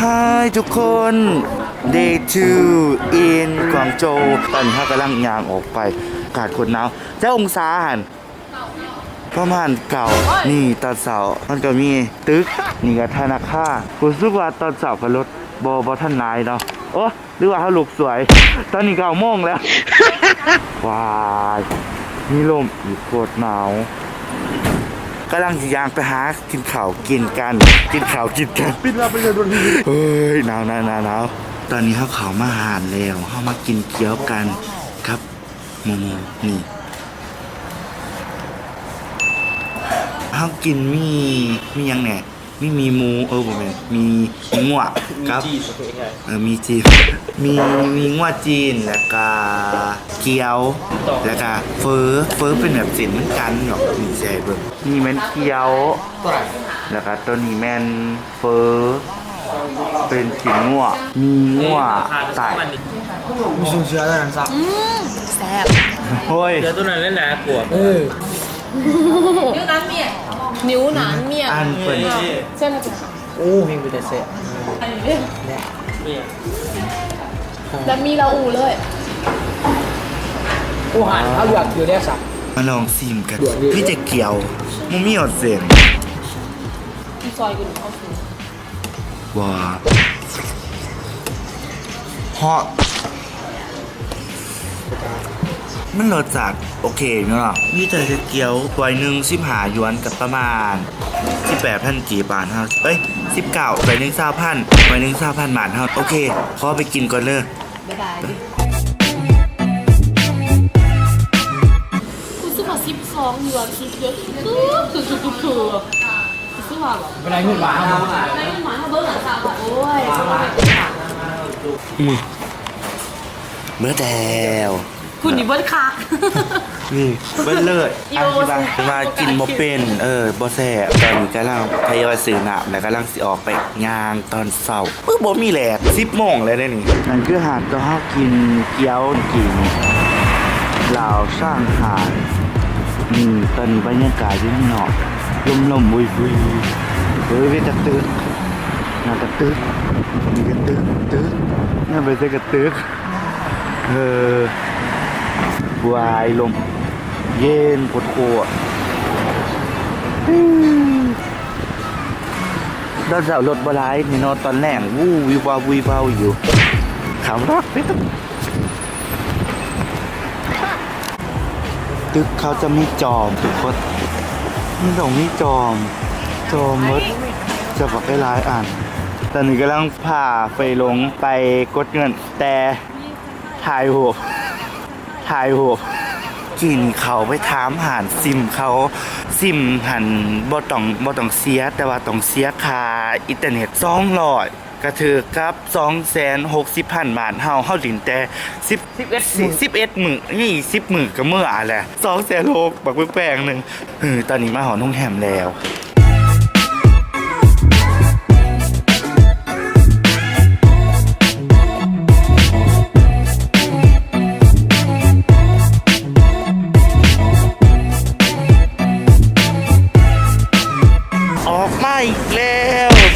Hi ทุกคน Day 2 in กวางโจวตอนนี้เขากำลังยางออกไปอากาศคนหนาวเจ้าองศาหันประมาณเก่านี่ตอนเสาร์มันก็มีตึกนี่ก็ธนาคารรู้สึกว่าตอนเสาร์กับรถบท่านนายเนาะโอ้หรือว่าเขาลุกสวย ตอนนี้9 โมงแล้ว ว้ายมีลมอีกโคตรหนาวกำลังจะยางไปหากินข้าวกินกันปิดมาไปเลยโดนเฮ้ยหนาวตอนนี้เขาเขามาหานแล้วเขามากินเกี๊ยวกันครับโมนี่เขากินมียังไงมีหมูผมเองมีงัวครับมีจีนมีงัวจีนแล้วก็เกี๊ยวแล้วก็เฟอเป็นแบบสินเหมือนกันหรอกมีใจเบิ่งนี่แม่นเกี๊ยวแล้วก็ตัวนี้แม่นเฟอเป็นสินงัวมีงัวไก่มีชูเชื้อด้วยนะจ๊ะแซ่บโอ้ยเชื้อตัวนั้นเล่นนะกลัวนิ้วหนานเมียอันเป็นเส้นจุกโอ้เพลงเป็นแต่เซ่แล้วมีเราอูเลย โอ้หันเขาอยากอยู่ได้สักมาลองซิมกันพี่จะเกี๊ยวมุมี่หอดเสียงพี่ซอยกันเขาคือว้าฮอตมันรสจัดโอเคเนาะมีแต่เกี๊ยวตัวหนึ่ง15 หยวนกับประมาณ18,000 กี่บาทครับ19ตัวหนึ่ง20,000ตัวหนึ่ง20,000 บาทครับโอเคขอไปกินก่อนเลยบ๊ายบายคุณซื้อมา12 หยวนคิดเยอะคือซื้อมาหรอเป็นไรเงินหวานไม่หวานเขาเบิ้ลหลังคาโอ้ยเมื่อแล้วคุณนี่เบิ้ลค่ะนี่เบิ้ลเลิศอันที่มากินโมเป็นบอแซ่ตอนนี้กำลังทยอยซื้อหนามแล้วกำลังสิออกไปงานตอนเช้าบ่มีแหลก10 โมงเลยได้นี่นั่นคือหาดก็เฮากินเกี๊ยวกินลาวช่างหาดนี่ตอนนี้บรรยากาศอยู่ข้างนอกลมวุยเวทตึกน่าจะตึกนี่ก็ตึกน่าไปเจอกับตึกวายลมเย็นปวดโคตรด้านเสารถบลายนี่นอนตอนแรกวิววาวอยู่ขำรักไม่ต้องตึกเขาจะมีจอมทุกคนนี่ต้องมีจอมมดจะบอกได้หลายอันตอนนี้กำลังพาไปลงไปกดเงินแต่ถ่ายหัวกินเขาไปถามหานซิมเขาซิมหันบ่ต้องเสียแต่ว่าต้องเสียค่าอินเทอร์เน็ต200ก็ถือกับ260,000 บาทเฮาดินแต่11 มื้อนี่10 มื้อก็มื้อแหละ200,000บักแป้งนึงตอนนี้มาหอโรงแรมแล้ว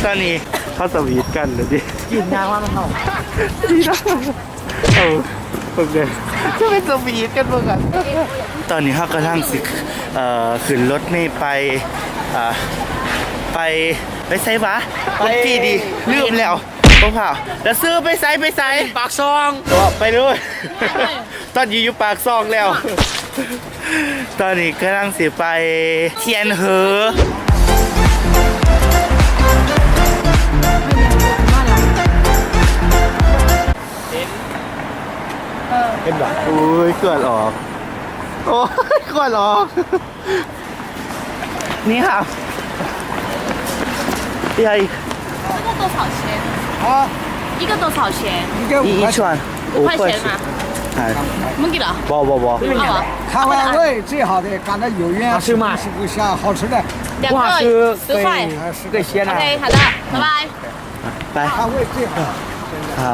ตอนนี้เขาสวีทกันเลยดิกินยากว่ามันหอมดีนะโอเคจะไปสวีทกันเมื่อกันตอนนี้เขากำลังขึ้นรถนี่ไปไซวะไปที่ดีลืมแล้วโอ้เปล่าแล้วซื้อไปไซปากซองไปด้วยตอนอยู่ปากซองแล้วตอนนี้กำลังสิไปเทียนเหอเป็นแบบอุ้ยเกิดออกโอ้ยเกิดออกนี่ครับพี่ไอ้这个多少钱啊一个多少钱一串5块钱吗哎没给了不看完味最好的干的有缘是吗是不像好吃的2个10块是个鲜的 OK 好的拜拜拜看味最好啊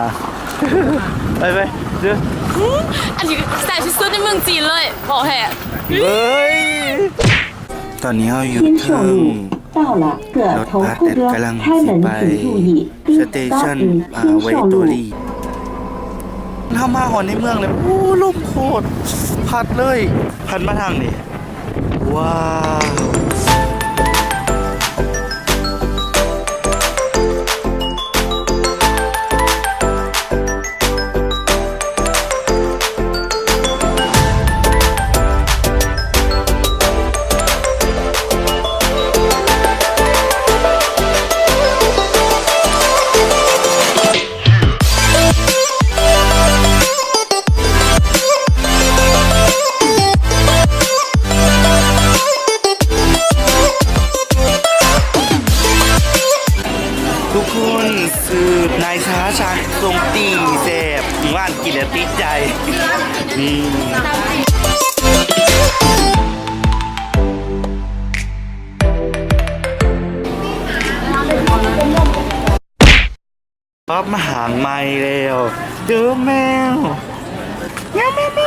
ไปซื้ออันนี้ใส่ชุดซื้อในเมืองจีนเลยบอกแท้เฮ้ยตอนนี้เราอยู่ทาง到了各头后车开门请注意 ส ，Please เต stop ชัน in ไว 天 ตอ 寿路。 รี่ถ้ามาหอนในเมืองเลยโอ้ลมโคตรพัดเลยพัดมาทางนี่ว้าวทุกคนสืบนายช้าชานทรงตีเสบว่านกินแล้วติดใจป๊อบมาหางไม้แล้วเจอแมวแมวแมวแมว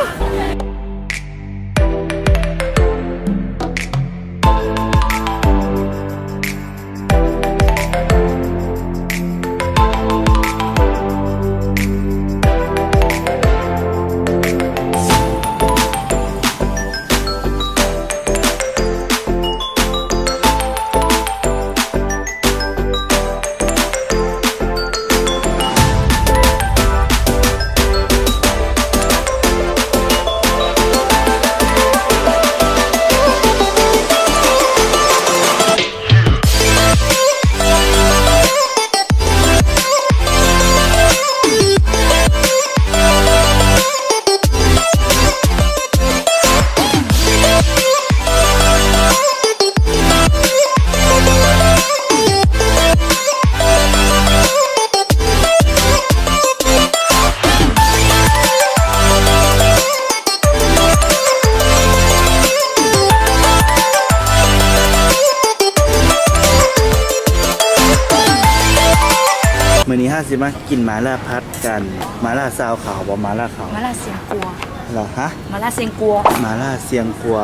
มื้อนี้50มากินหมาล่าพัดกันหมาล่าซาวขาวบ่หมาล่าขาว 麻辣鲜锅， เหรอฮะ 麻辣鲜锅， หมาล่าเสียงกัว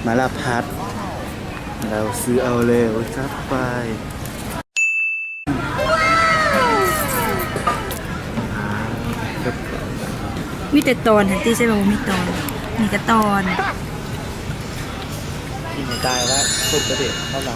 หมาล่าพัด เราซื้อเอาเลยจัดไป มีแต่ตอนหันตีใช่ป่ะมีตอนมีแต่ตอน กินได้ว่าสุดกระเด็ดเท่าไหร่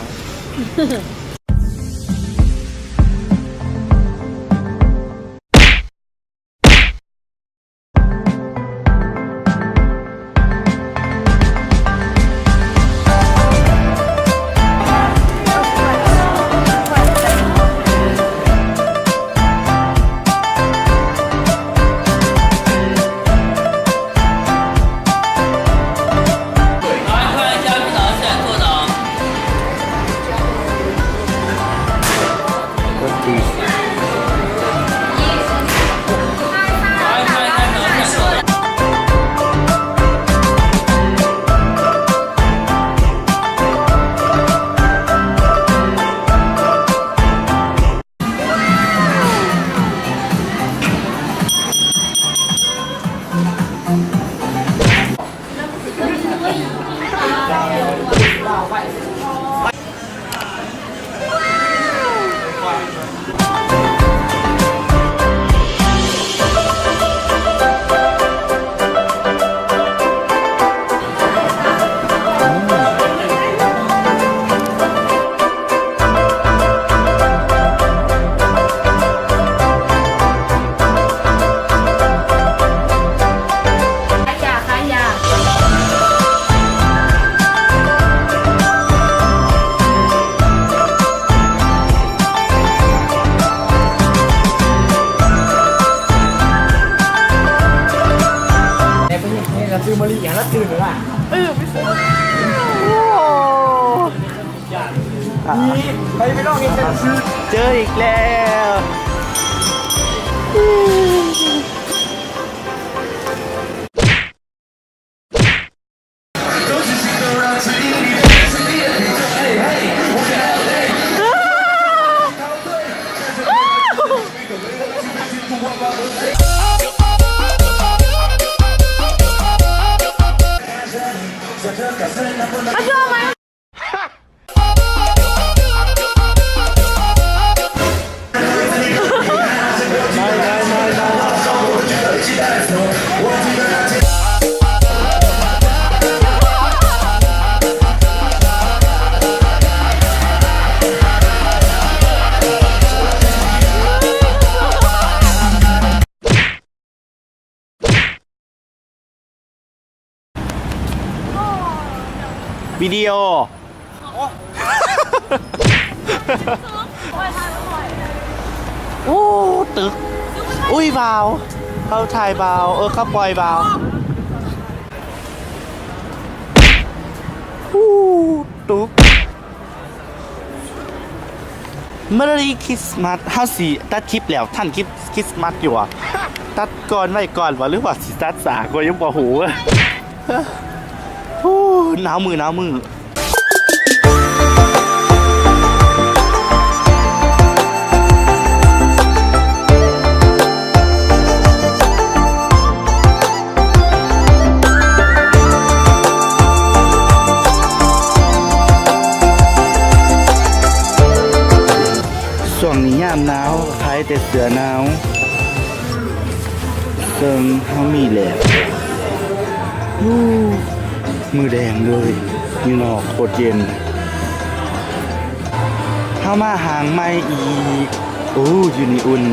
ซื้อมะลิอย่างละตื่นหรือเปล่าไปไม่ต้องนี่เป็นซื้อ เจออีกแล้ว วิดีโอ โอ้ตึก อุ้ยเบาเข้าถ่ายเบาเข้าปล่อยเบาตึกเมื่อไรคริสต์มาสเฮาสิตัดคลิปแล้วท่านคลิปคริสต์มาสอยู่อ่ะตัดก่อนไว้ก่อนวะหรือว่าสิตัดสาก็ยังบ่หูอะโอ้หนาวมือหนาวมือช่วงนี้ยามหนาวขายแต่เสื้อหนาวซึ่งเฮามีแหละมือแดงเลยอยู่นอกโคตรเย็นเข้ามาห่างไม่อีกอยู่นี่อุ่น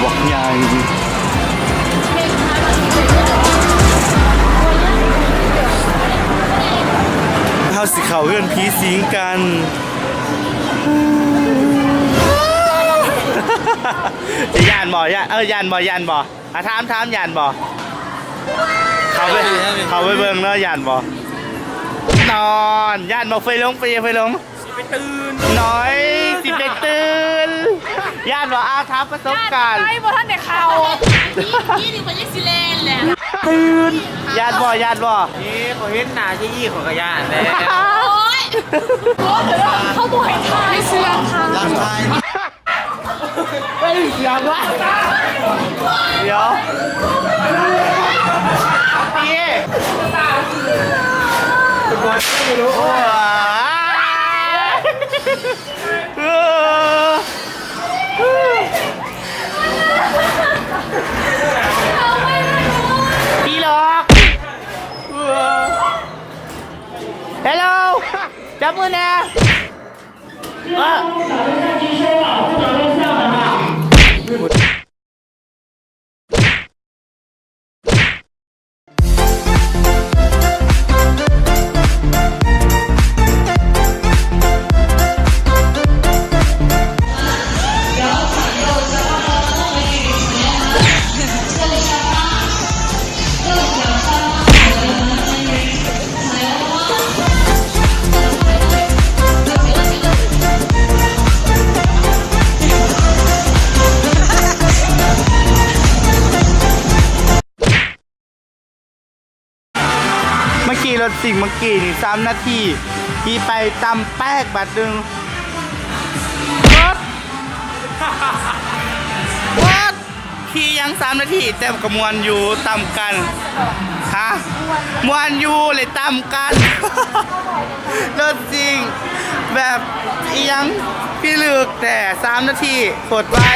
บอกใหญ่เฮาสิเข้าเฮือนผีสิงกัน จะย่านบ่ย่านย่านบ่ย่านบ่ถามย่านบ่เขาไปเบิ่งเนาะย่านบ่นอนย่านบ่ไฟลงสิไปตื่นน้อยสิไปตื่นย่านบ่ถามประสบการณ์ ไอ้บ่ท่านเด็กเขายี่นี่มันยังสิเลนแหละ ตื่นย่านบ่ นี่เขาเห็นหน้าที่ยี่ของกระยานเลย โอ๊ยเขาบอกให้ทายเสื้อค่ะ เดี๋ยวพี่ไม่รู้พี่หลอกฮัลโหลจับมือนะขี่รถสิ่งเมื่อกี้นี่3 นาทีขี่ไปตำแป๊กบัดดึงวัดขี่ยัง3 นาทีแต่กระมวลอยู่ตำกันฮะมวนอยู่เลยตำกันรถจริงแบบยังพี่ลึกแต่3 นาทีกดไว้